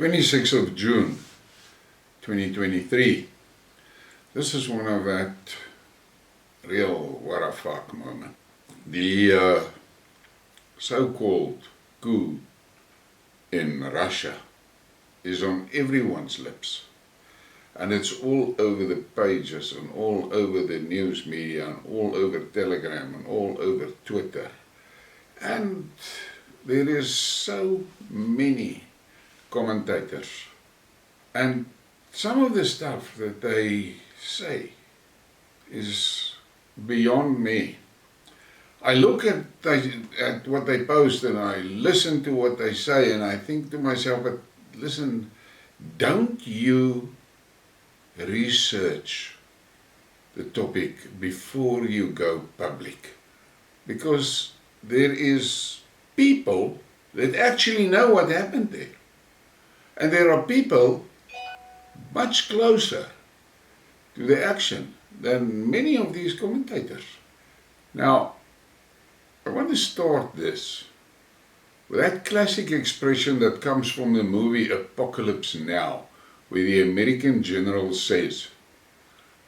26th of June 2023. This is one of that real what a fuck moment. The so-called coup in Russia is on everyone's lips, and it's all over the pages and all over the news media and all over Telegram and all over Twitter, and there is so many commentators, and some of the stuff that they say is beyond me. I look at what they post and I listen to what they say, and I think to myself, but listen, don't you research the topic before you go public? Because there is people that actually know what happened there. And there are people much closer to the action than many of these commentators. Now, I want to start this with that classic expression that comes from the movie Apocalypse Now, where the American general says,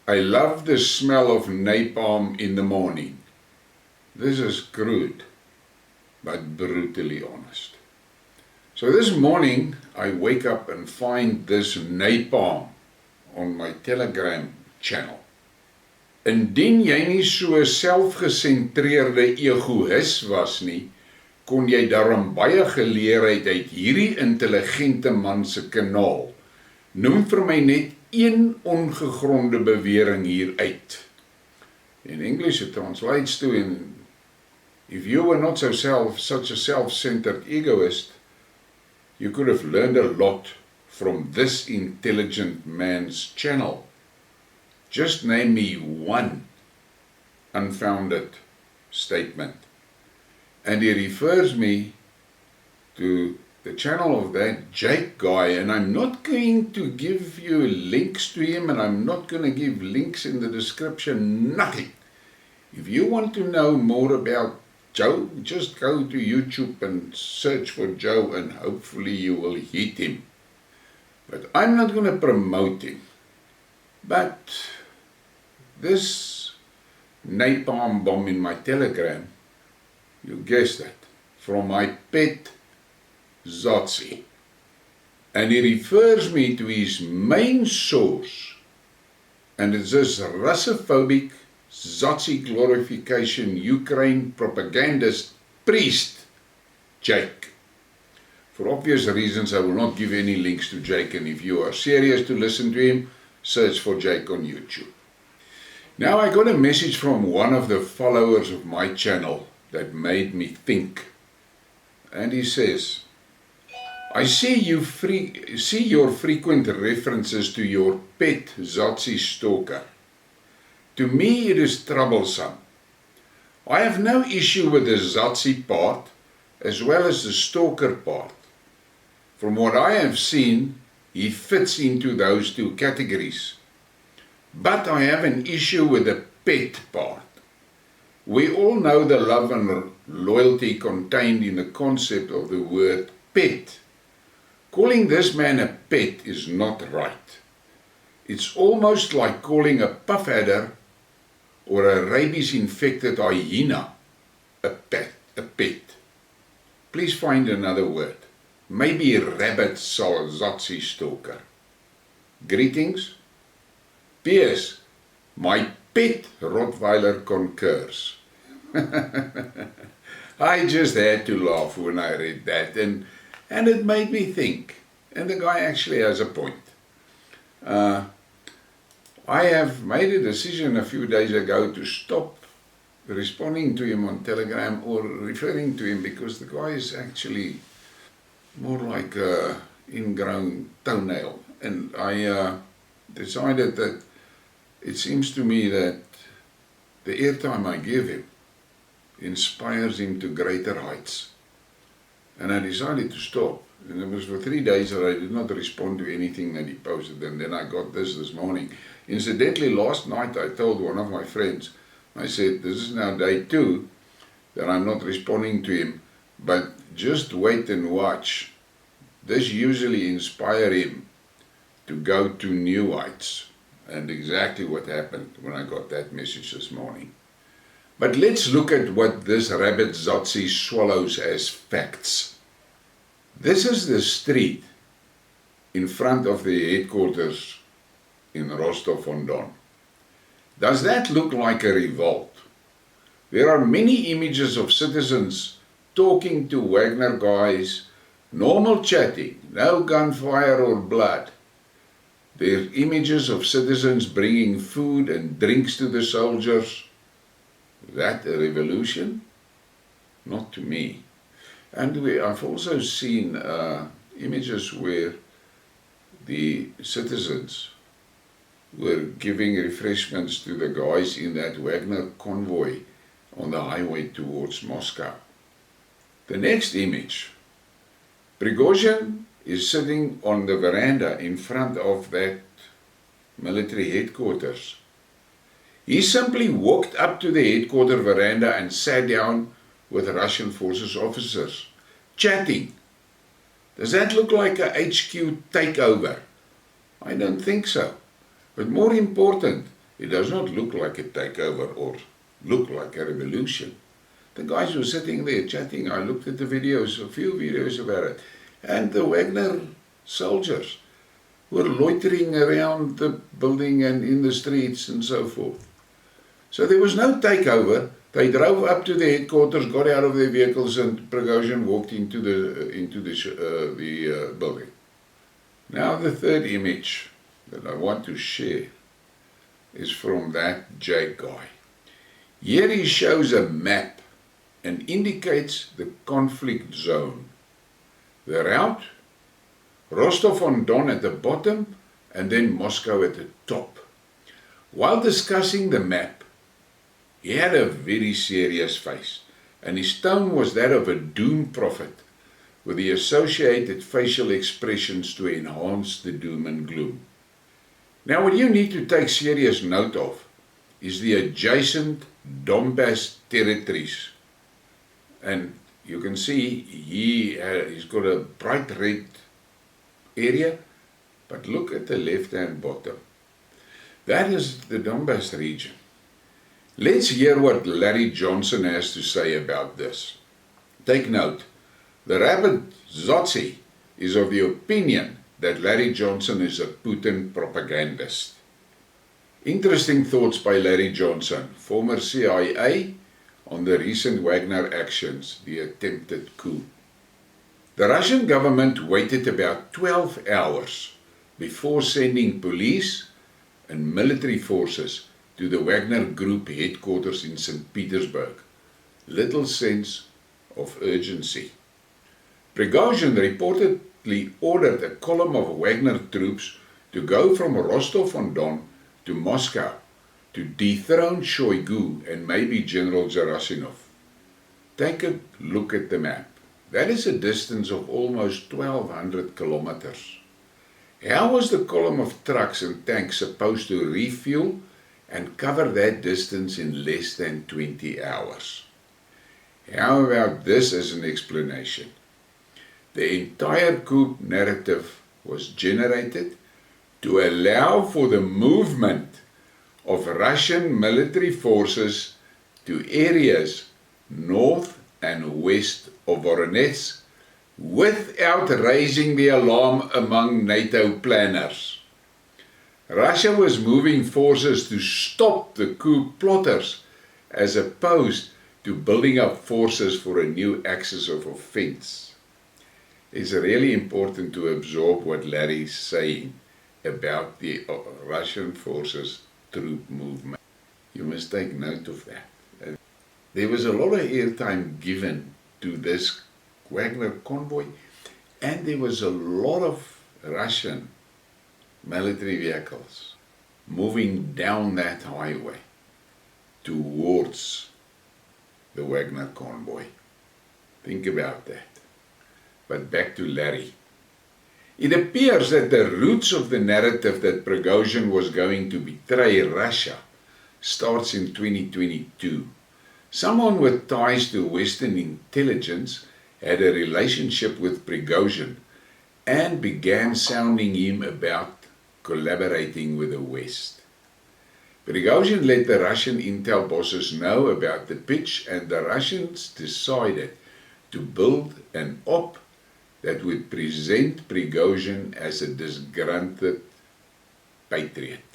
"I love the smell of napalm in the morning." This is crude, but brutally honest. So this morning, I wake up and find this napalm on my Telegram channel. Indien jy nie so selfgesentreerde egoïs was nie, kon jy daarom baie geleerheid uit hierdie intelligente man se kanaal. Noem vir my net een ongegronde bewering hieruit. In English it translates to, if you were not such a self-centered egoist, you could have learned a lot from this intelligent man's channel. Just name me one unfounded statement. And he refers me to the channel of that Jake guy, and I'm not going to give you links to him, and I'm not going to give links in the description, nothing. If you want to know more about Joe, just go to YouTube and search for Joe, and hopefully you will hit him. But I'm not going to promote him. But this napalm bomb in my Telegram, you guessed it, from my pet Zazi. And he refers me to his main source, and it's this Russophobic Zazi glorification Ukraine propagandist priest, Jake. For obvious reasons, I will not give any links to Jake, and if you are serious to listen to him, search for Jake on YouTube. Now, I got a message from one of the followers of my channel that made me think. And he says, I see your frequent references to your pet Zazi stalker. To me, it is troublesome. I have no issue with the Zazi part, as well as the stalker part. From what I have seen, he fits into those two categories. But I have an issue with the pet part. We all know the love and loyalty contained in the concept of the word pet. Calling this man a pet is not right. It's almost like calling a puff adder or a rabies-infected hyena a pet. Please find another word. Maybe a rabbit Zazi stalker. Greetings. P.S. My pet Rottweiler concurs. I just had to laugh when I read that, and it made me think. And the guy actually has a point. I have made a decision a few days ago to stop responding to him on Telegram or referring to him, because the guy is actually more like an ingrown toenail. And I decided that it seems to me that the airtime I give him inspires him to greater heights. And I decided to stop. And it was for 3 days that I did not respond to anything that he posted. And then I got this morning. Incidentally, last night I told one of my friends, I said, this is now day 2 that I'm not responding to him, but just wait and watch This usually inspires him to go to new heights, and exactly what happened when I got that message this morning. But let's look at what this rabbit Zotzi swallows as facts. This is the street in front of the headquarters in Rostov-on-Don. Does that look like a revolt? There are many images of citizens talking to Wagner guys, normal chatting, no gunfire or blood. There are images of citizens bringing food and drinks to the soldiers. Is that a revolution? Not to me. And I've also seen images where the citizens were giving refreshments to the guys in that Wagner convoy on the highway towards Moscow. The next image, Prigozhin is sitting on the veranda in front of that military headquarters. He simply walked up to the headquarters veranda and sat down with Russian forces officers, chatting. Does that look like a HQ takeover? I don't think so. But more important, it does not look like a takeover or look like a revolution. The guys were sitting there chatting. I looked at the videos, a few videos about it. And the Wagner soldiers were loitering around the building and in the streets and so forth. So there was no takeover. They drove up to the headquarters, got out of their vehicles, and Prigozhin walked into the building. Now the third image that I want to share is from that Jake guy. Here he shows a map and indicates the conflict zone. The route, Rostov-on-Don at the bottom and then Moscow at the top. While discussing the map, he had a very serious face, and his tone was that of a doom prophet, with the associated facial expressions to enhance the doom and gloom. Now what you need to take serious note of is the adjacent Donbass territories. And you can see he's got a bright red area, but look at the left-hand bottom. That is the Donbass region. Let's hear what Larry Johnson has to say about this. Take note, the rabbit Zotzi is of the opinion that Larry Johnson is a Putin propagandist. Interesting thoughts by Larry Johnson, former CIA, on the recent Wagner actions, the attempted coup. The Russian government waited about 12 hours before sending police and military forces to the Wagner Group headquarters in St. Petersburg. Little sense of urgency. Prigozhin reportedly ordered a column of Wagner troops to go from Rostov-on-Don to Moscow to dethrone Shoigu and maybe General Gerasimov. Take a look at the map. That is a distance of almost 1,200 kilometers. How was the column of trucks and tanks supposed to refuel and cover that distance in less than 20 hours? How about this as an explanation? The entire coup narrative was generated to allow for the movement of Russian military forces to areas north and west of Voronezh without raising the alarm among NATO planners. Russia was moving forces to stop the coup plotters as opposed to building up forces for a new axis of offense. It's really important to absorb what Larry is saying about the Russian forces troop movement. You must take note of that. There was a lot of airtime given to this Wagner convoy, and there was a lot of Russian military vehicles moving down that highway towards the Wagner convoy. Think about that. But back to Larry. It appears that the roots of the narrative that Prigozhin was going to betray Russia starts in 2022. Someone with ties to Western intelligence had a relationship with Prigozhin and began sounding him about collaborating with the West. Prigozhin let the Russian intel bosses know about the pitch, and the Russians decided to build an op that would present Prigozhin as a disgruntled patriot,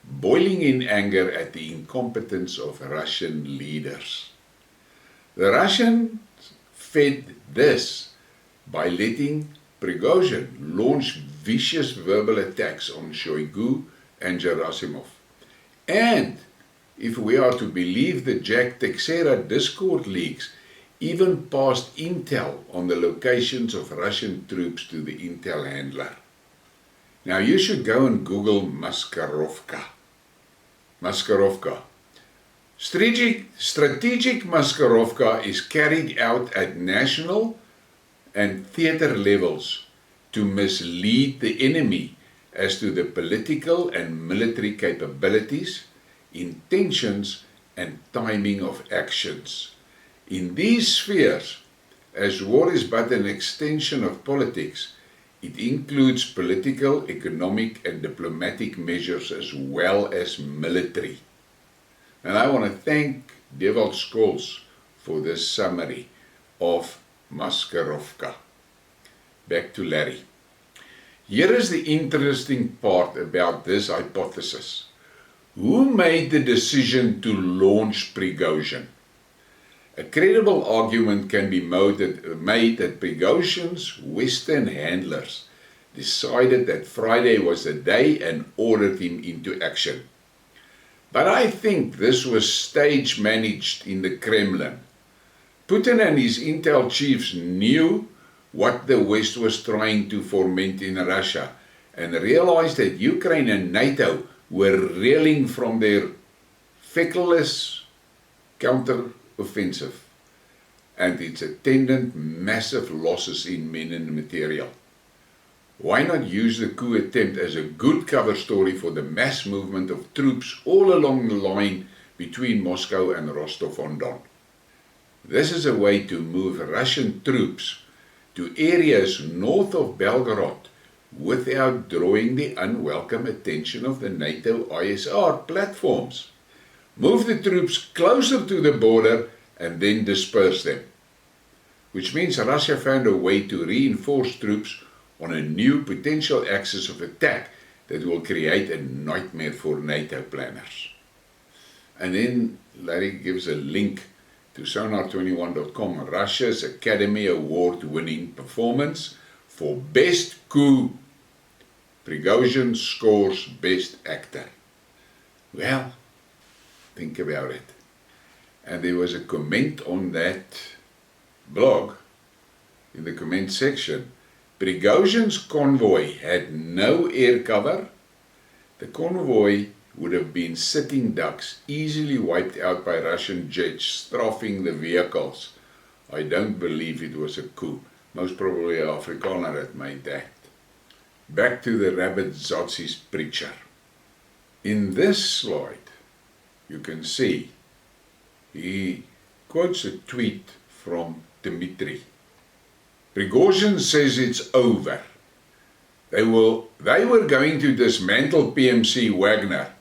boiling in anger at the incompetence of Russian leaders. The Russians fed this by letting Prigozhin launch vicious verbal attacks on Shoigu and Gerasimov. And, if we are to believe the Jack Teixeira Discord leaks, even passed intel on the locations of Russian troops to the intel handler. Now you should go and Google Maskirovka. Maskirovka. Strategic Maskirovka is carried out at national and theater levels to mislead the enemy as to the political and military capabilities, intentions, and timing of actions. In these spheres, as war is but an extension of politics, it includes political, economic, and diplomatic measures as well as military. And I want to thank Dewald Scholes for this summary of Maskirovka. Back to Larry. Here is the interesting part about this hypothesis. Who made the decision to launch Prigozhin? A credible argument can be made that Prigozhin's Western handlers decided that Friday was the day and ordered him into action. But I think this was stage managed in the Kremlin. Putin and his intel chiefs knew what the West was trying to foment in Russia and realized that Ukraine and NATO were reeling from their feckless counter-offensive and its attendant massive losses in men and material. Why not use the coup attempt as a good cover story for the mass movement of troops all along the line between Moscow and Rostov-on-Don? This is a way to move Russian troops to areas north of Belgorod without drawing the unwelcome attention of the NATO ISR platforms. Move the troops closer to the border and then disperse them, which means Russia found a way to reinforce troops on a new potential axis of attack that will create a nightmare for NATO planners. And then Larry gives a link to sonar21.com, Russia's Academy Award-winning performance for Best Coup. Prigozhin scores Best Actor. Well, think about it. And there was a comment on that blog, in the comment section. Prigozhin's convoy had no air cover. The convoy would have been sitting ducks, easily wiped out by Russian jets strafing the vehicles. I don't believe it was a coup. Most probably an Afrikaner had made that. Back to the Rabbit Zotzi's preacher. In this slide, you can see he quotes a tweet from Dmitry. Prigozhin says it's over. They were going to dismantle PMC Wagner.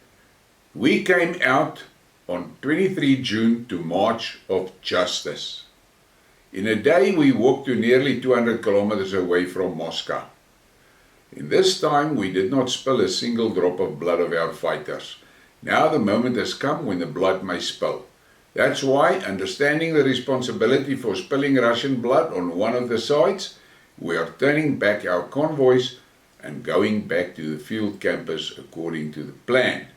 We came out on 23 June to March of Justice. In a day we walked to nearly 200 kilometers away from Moscow. In this time we did not spill a single drop of blood of our fighters. Now the moment has come when the blood may spill. That's why, understanding the responsibility for spilling Russian blood on one of the sides, we are turning back our convoys and going back to the field campus according to the plan.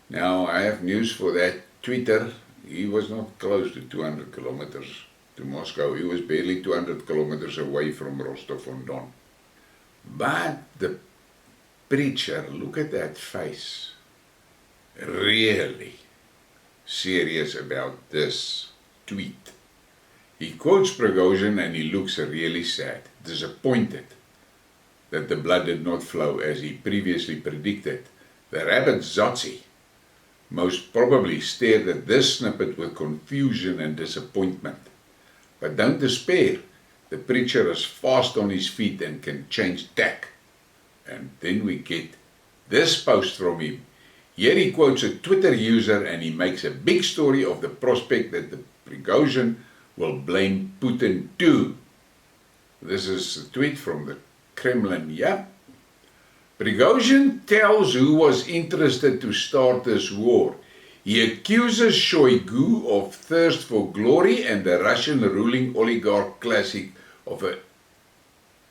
Now, I have news for that tweeter. He was not close to 200 kilometers to Moscow. He was barely 200 kilometers away from Rostov-on-Don. But the preacher, look at that face, really serious about this tweet. He quotes Prigozhin and he looks really sad, disappointed that the blood did not flow as he previously predicted. The Rabbit Zotzi most probably stared at this snippet with confusion and disappointment. But don't despair. the preacher is fast on his feet and can change tack. And then we get this post from him. Here he quotes a Twitter user and he makes a big story of the prospect that the Prigozhin will blame Putin too. This is a tweet from the Kremlin, yeah? Prigozhin tells who was interested to start this war. He accuses Shoigu of thirst for glory and the Russian ruling oligarch classic of an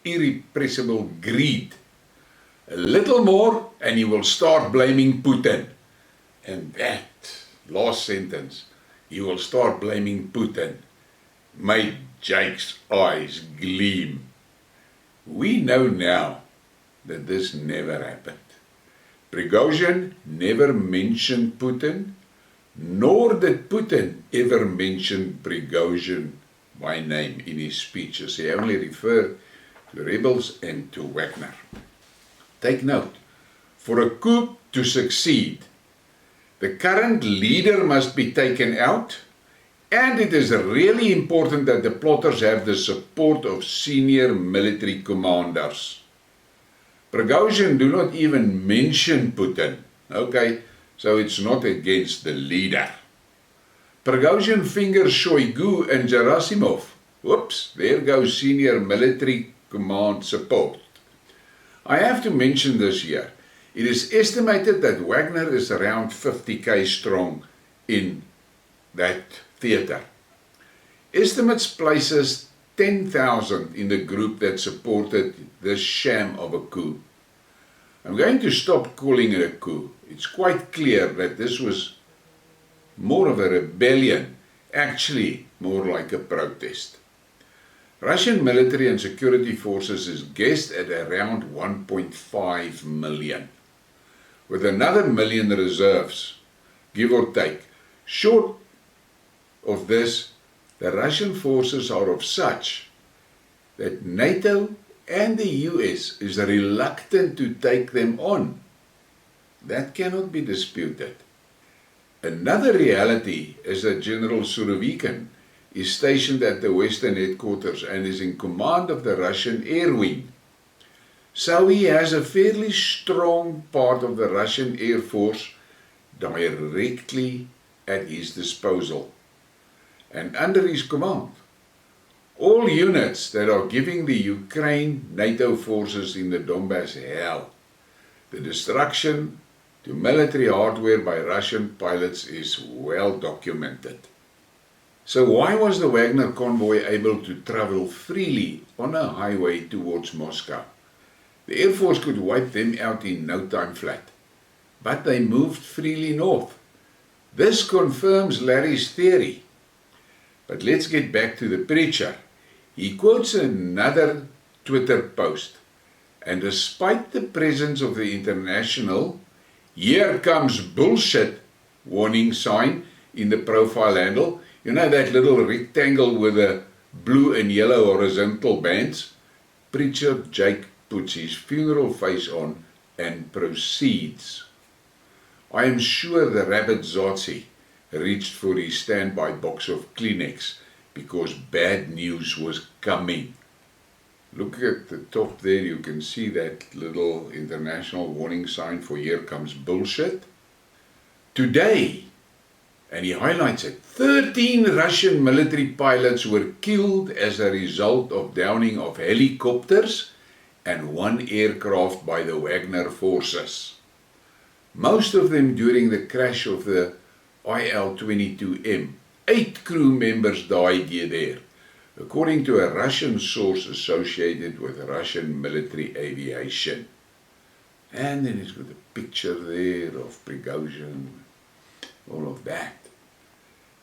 irrepressible greed. A little more and he will start blaming Putin. And that last sentence, he will start blaming Putin, made Jake's eyes gleam. We know now that this never happened. Prigozhin never mentioned Putin, nor did Putin ever mention Prigozhin by name in his speeches. He only referred to rebels and to Wagner. Take note, for a coup to succeed, the current leader must be taken out, and it is really important that the plotters have the support of senior military commanders. Prigozhin do not even mention Putin, okay, so it's not against the leader. Prigozhin fingers Shoigu and Gerasimov. Whoops, there goes senior military command support. I have to mention this here. It is estimated that Wagner is around 50k strong in that theater. Estimates places 10,000 in the group that supported this sham of a coup. I'm going to stop calling it a coup. It's quite clear that this was more of a rebellion, actually more like a protest. Russian military and security forces is guessed at around 1.5 million, with another million reserves, give or take. Short of this, the Russian forces are of such that NATO and the US is reluctant to take them on. That cannot be disputed. Another reality is that General Surovikin is stationed at the Western headquarters and is in command of the Russian Air Wing. So he has a fairly strong part of the Russian Air Force directly at his disposal and under his command. All units that are giving the Ukraine NATO forces in the Donbass hell. The destruction to military hardware by Russian pilots is well documented. So why was the Wagner convoy able to travel freely on a highway towards Moscow? The Air Force could wipe them out in no time flat, but they moved freely north. This confirms Larry's theory. But let's get back to the preacher. He quotes another Twitter post, and despite the presence of the international "Here comes bullshit" warning sign in the profile handle, you know that little rectangle with the blue and yellow horizontal bands? Preacher Jake puts his funeral face on and proceeds. I am sure the rabbit Zazi reached for his standby box of Kleenex because bad news was coming. Look at the top there, you can see that little international warning sign for "Here comes bullshit." Today, and he highlights it, 13 Russian military pilots were killed as a result of downing of helicopters and 1 aircraft by the Wagner forces. Most of them during the crash of the IL-22M. 8 crew members died there, according to a Russian source associated with Russian military aviation. And then he's got a picture there of Prigozhin, all of that.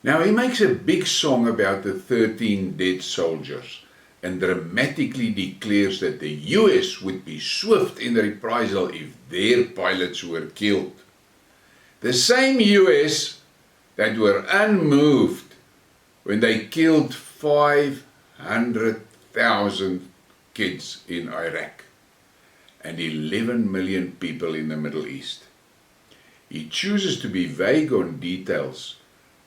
Now he makes a big song about the 13 dead soldiers and dramatically declares that the US would be swift in reprisal if their pilots were killed. The same US that were unmoved when they killed 500,000 kids in Iraq and 11 million people in the Middle East. He chooses to be vague on details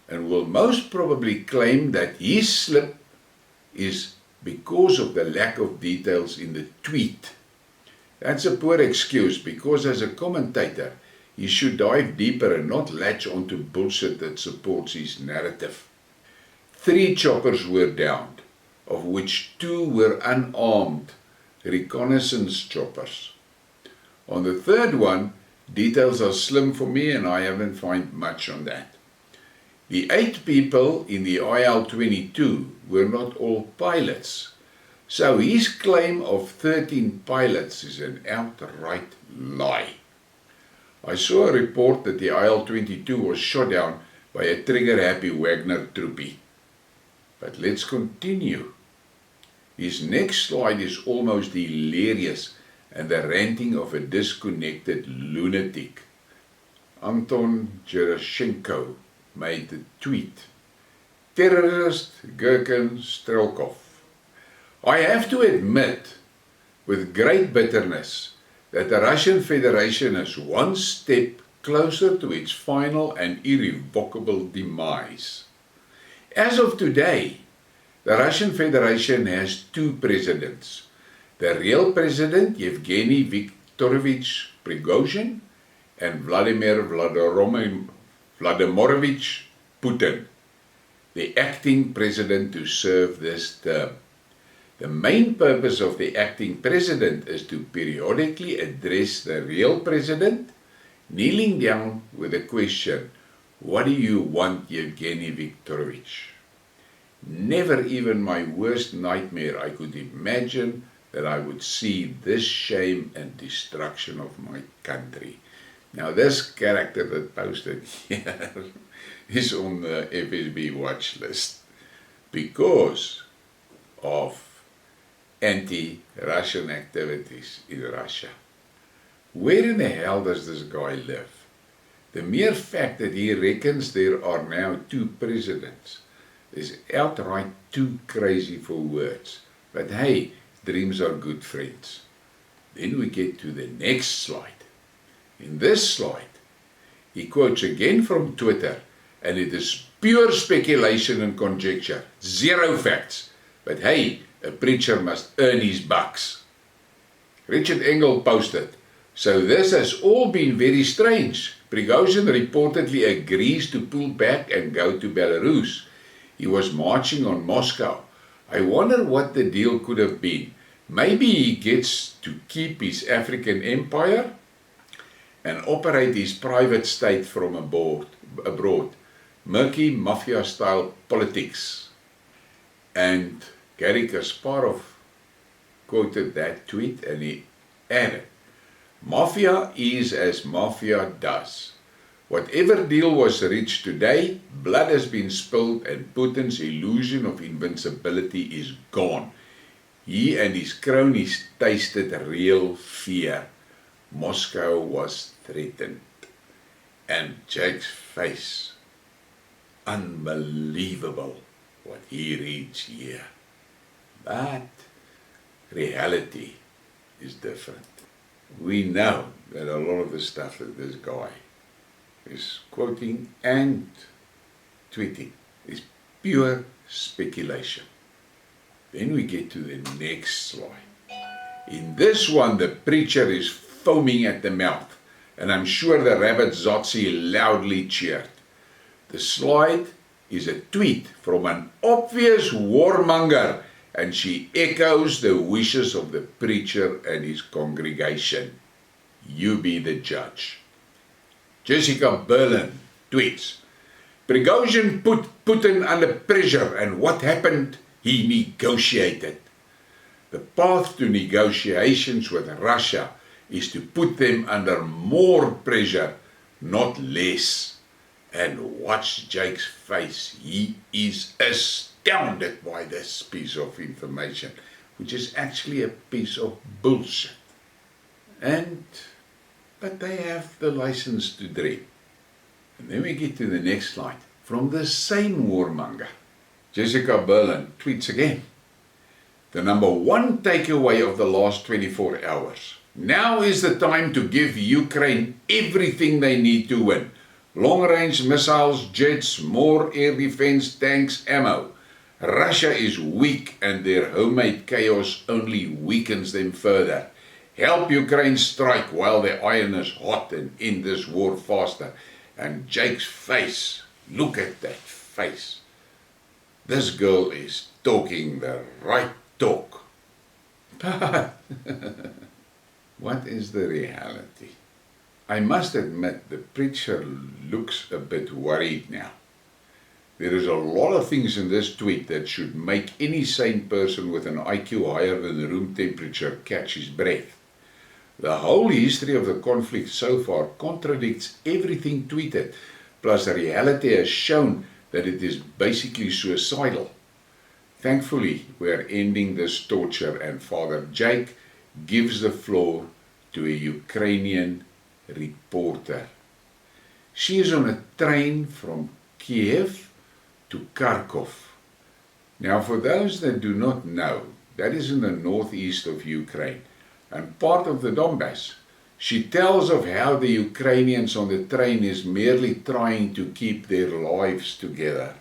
and will most probably claim that his slip is because of the lack of details in the tweet. That's a poor excuse, because as a commentator, he should dive deeper and not latch onto bullshit that supports his narrative. 3 choppers were downed, of which 2 were unarmed reconnaissance choppers. On the 3rd one, details are slim for me and I haven't found much on that. The 8 people in the IL-22 were not all pilots, so his claim of 13 pilots is an outright lie. I saw a report that the IL-22 was shot down by a trigger-happy Wagner troopie. But let's continue. His next slide is almost hilarious and the ranting of a disconnected lunatic. Anton Gerashenko made the tweet. Terrorist Gherkin Strelkov. I have to admit, with great bitterness, that the Russian Federation is one step closer to its final and irrevocable demise. As of today, the Russian Federation has 2 presidents. The real president, Yevgeny Viktorovich Prigozhin, and Vladimir Vladimirovich Putin, the acting president to serve this term. The main purpose of the acting president is to periodically address the real president, kneeling down with the question, "What do you want, Yevgeny Viktorovich?" Never even my worst nightmare I could imagine that I would see this shame and destruction of my country. Now this character that posted here is on the FSB watch list because of anti-Russian activities in Russia. Where in the hell does this guy live? The mere fact that he reckons there are now 2 presidents is outright too crazy for words. But hey, dreams are good friends. Then we get to the next slide. In this slide, he quotes again from Twitter, and it is pure speculation and conjecture, 0 facts. But hey, a preacher must earn his bucks. Richard Engel posted, so this has all been very strange. Prigozhin reportedly agrees to pull back and go to Belarus. He was marching on Moscow. I wonder what the deal could have been. Maybe he gets to keep his African empire and operate his private state from abroad. Murky mafia-style politics. And Gary Kasparov quoted that tweet and he added, "Mafia is as mafia does. Whatever deal was reached today, blood has been spilled and Putin's illusion of invincibility is gone. He and his cronies tasted real fear. Moscow was threatened." And Jake's face. Unbelievable what he reads here. But reality is different. We know that a lot of the stuff that this guy is quoting and tweeting is pure speculation. Then we get to the next slide. In this one, the preacher is foaming at the mouth, and I'm sure the Rabbit Zotzi loudly cheered. The slide is a tweet from an obvious warmonger, and she echoes the wishes of the preacher and his congregation. You be the judge. Jessica Berlin tweets, Prigozhin put Putin under pressure, and what happened? He negotiated. The path to negotiations with Russia is to put them under more pressure, not less. And watch Jake's face. He is astounded by this piece of information, which is actually a piece of bullshit. But they have the license to dream. And then we get to the next slide. From the same warmonger, Jessica Berlin tweets again. The number 1 takeaway of the last 24 hours. Now is the time to give Ukraine everything they need to win. Long-range missiles, jets, more air defense, tanks, ammo. Russia is weak and their homemade chaos only weakens them further. Help Ukraine strike while the iron is hot and end this war faster. And Jake's face, look at that face. This girl is talking the right talk. But what is the reality? I must admit the preacher looks a bit worried now. There is a lot of things in this tweet that should make any sane person with an IQ higher than the room temperature catch his breath. The whole history of the conflict so far contradicts everything tweeted, plus the reality has shown that it is basically suicidal. Thankfully, we are ending this torture and Father Jake gives the floor to a Ukrainian reporter. She is on a train from Kiev to Kharkov. Now, for those that do not know, that is in the northeast of Ukraine and part of the Donbass. She tells of how the Ukrainians on the train is merely trying to keep their lives together.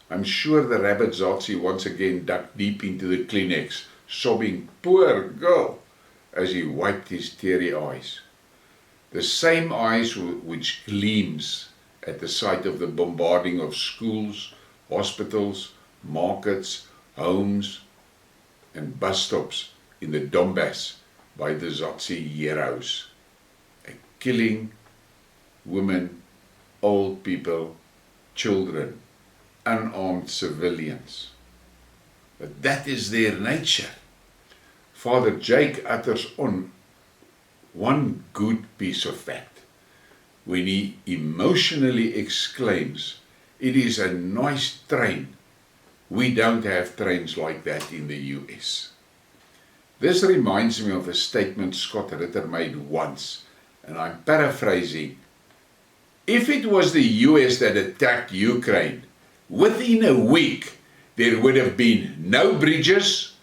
I'm sure the rabbit Zazi once again dug deep into the Kleenex, sobbing, "Poor girl," as he wiped his teary eyes. The same eyes which gleams at the sight of the bombarding of schools, hospitals, markets, homes, and bus stops in the Donbass by the Zazi heroes, killing women, old people, children, unarmed civilians. But that is their nature. Father Jake utters on one good piece of fact when he emotionally exclaims, "It is a nice train. We don't have trains like that in the US." This reminds me of a statement Scott Ritter made once, and I'm paraphrasing. If it was the US that attacked Ukraine, within a week there would have been no bridges,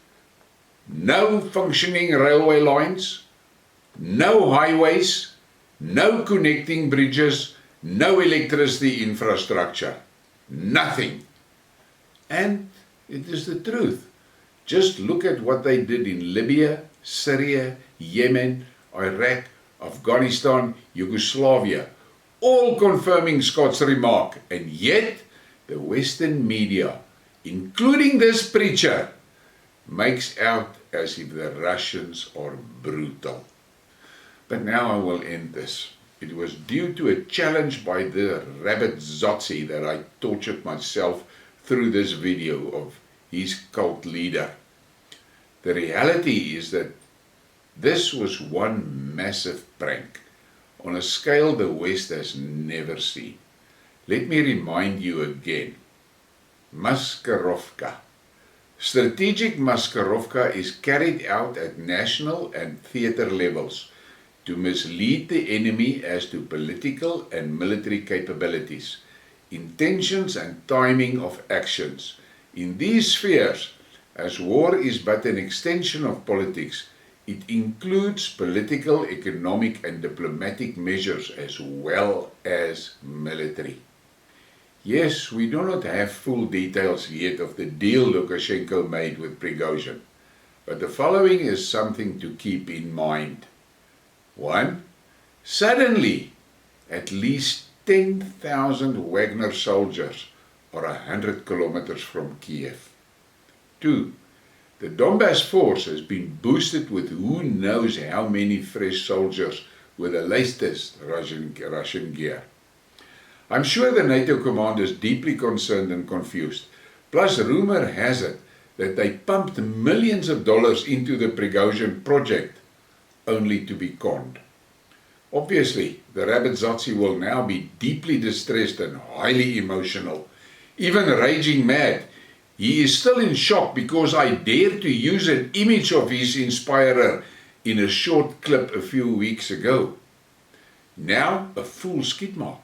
no functioning railway lines, no highways, no connecting bridges, no electricity infrastructure, nothing. And it is the truth. Just look at what they did in Libya, Syria, Yemen, Iraq, Afghanistan, Yugoslavia, all confirming Scott's remark. And yet, the Western media, including this preacher, makes out as if the Russians are brutal. But now I will end this. It was due to a challenge by the rabbit Zazi that I tortured myself through this video of his cult leader. The reality is that this was one massive prank on a scale the West has never seen. Let me remind you again. Maskirovka. Strategic Maskirovka is carried out at national and theater levels to mislead the enemy as to political and military capabilities, intentions and timing of actions. In these spheres, as war is but an extension of politics, it includes political, economic and diplomatic measures as well as military. Yes, we do not have full details yet of the deal Lukashenko made with Prigozhin, but the following is something to keep in mind. 1. Suddenly, at least 10,000 Wagner soldiers are 100 kilometers from Kiev. 2. The Donbass force has been boosted with who knows how many fresh soldiers with the latest Russian gear. I'm sure the NATO command is deeply concerned and confused. Plus, rumor has it that they pumped millions of dollars into the Prigozhin project, only to be conned. Obviously, the rabbit Zazi will now be deeply distressed and highly emotional, even raging mad. He is still in shock because I dared to use an image of his inspirer in a short clip a few weeks ago. Now, a full skidmark.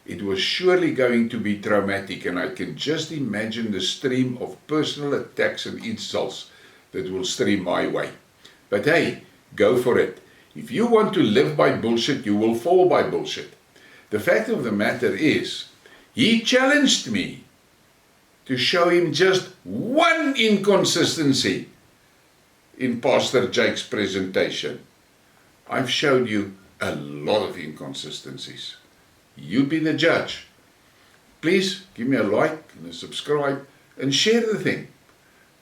It was surely going to be traumatic, and I can just imagine the stream of personal attacks and insults that will stream my way. But hey, go for it. If you want to live by bullshit, you will fall by bullshit. The fact of the matter is, he challenged me. to show him just one inconsistency in Pastor Jake's presentation. I've showed you a lot of inconsistencies. You be the judge. Please give me a like and a subscribe and share the thing.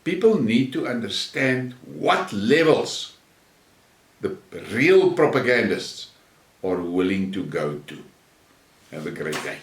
People need to understand what levels the real propagandists are willing to go to. Have a great day.